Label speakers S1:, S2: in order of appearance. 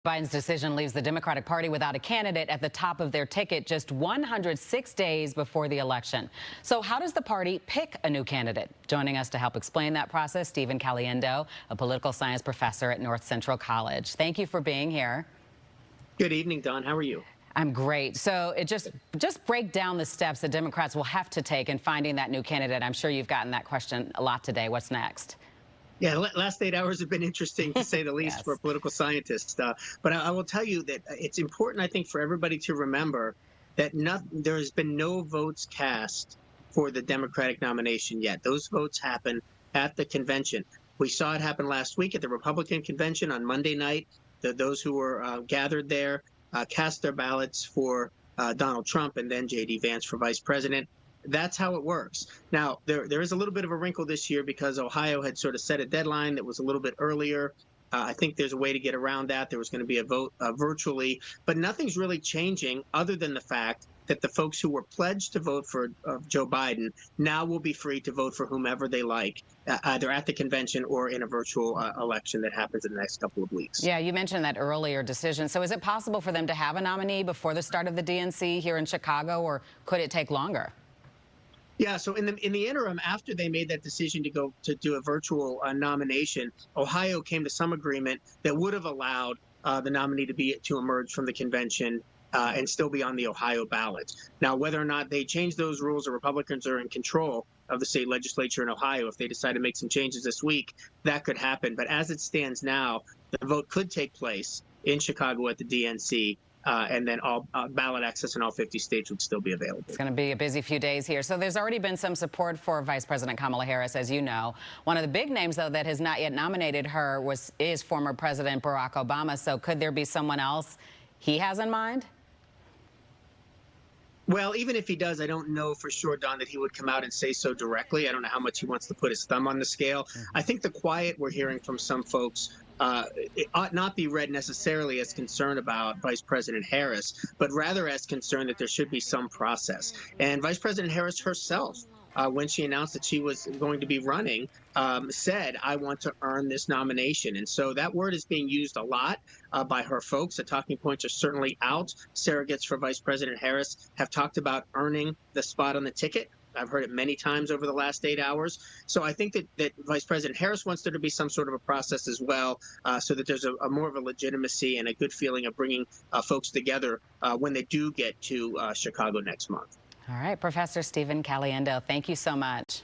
S1: Biden's decision leaves the Democratic Party without a candidate at the top of their ticket just 106 days before the election. So how does the party pick a new candidate? Joining us to help explain that process, Stephen Caliendo, a political science professor at North Central College. Thank you for being here.
S2: Good evening, Don. How are you?
S1: I'm great. So just break down the steps that Democrats will have to take in finding that new candidate. I'm sure you've gotten that question a lot today. What's next?
S2: Yeah, last 8 hours have been interesting, to say the least,
S1: Yes.
S2: for political scientists. But I will tell you that it's important, I think, for everybody to remember that there has been no votes cast for the Democratic nomination yet. Those votes happen at the convention. We saw it happen last week at the Republican convention on Monday night. Those who were gathered there cast their ballots for Donald Trump and then J.D. Vance for vice president. That's how it works. Now, there is a little bit of a wrinkle this year because Ohio had sort of set a deadline that was a little bit earlier. I think there's a way to get around that. There was going to be a vote virtually, but nothing's really changing other than the fact that the folks who were pledged to vote for Joe Biden now will be free to vote for whomever they like, either at the convention or in a virtual election that happens in the next couple of weeks.
S1: Yeah, you mentioned that earlier decision. So is it possible for them to have a nominee before the start of the DNC here in Chicago, or could it take longer?
S2: Yeah, so in the interim, after they made that decision to do a virtual nomination, Ohio came to some agreement that would have allowed the nominee to emerge from the convention and still be on the Ohio ballot. Now, whether or not they change those rules or Republicans are in control of the state legislature in Ohio, if they decide to make some changes this week, that could happen. But as it stands now, the vote could take place in Chicago at the DNC. And then all ballot access in all 50 states would still be available.
S1: It's going to be a busy few days here. So there's already been some support for Vice President Kamala Harris, as you know. One of the big names, though, that has not yet nominated her is former President Barack Obama. So could there be someone else he has in mind?
S2: Well, even if he does, I don't know for sure, Don, that he would come out and say so directly. I don't know how much he wants to put his thumb on the scale. I think the quiet we're hearing from some folks it ought not be read necessarily as concern about Vice President Harris, but rather as concern that there should be some process. And Vice President Harris herself, when she announced that she was going to be running, said, I want to earn this nomination. And so that word is being used a lot by her folks. The talking points are certainly out. Surrogates for Vice President Harris have talked about earning the spot on the ticket. I've heard it many times over the last 8 hours. So I think that Vice President Harris wants there to be some sort of a process as well, so that there's a more of a legitimacy and a good feeling of bringing folks together when they do get to Chicago next month.
S1: All right, Professor Stephen Caliendo, thank you so much.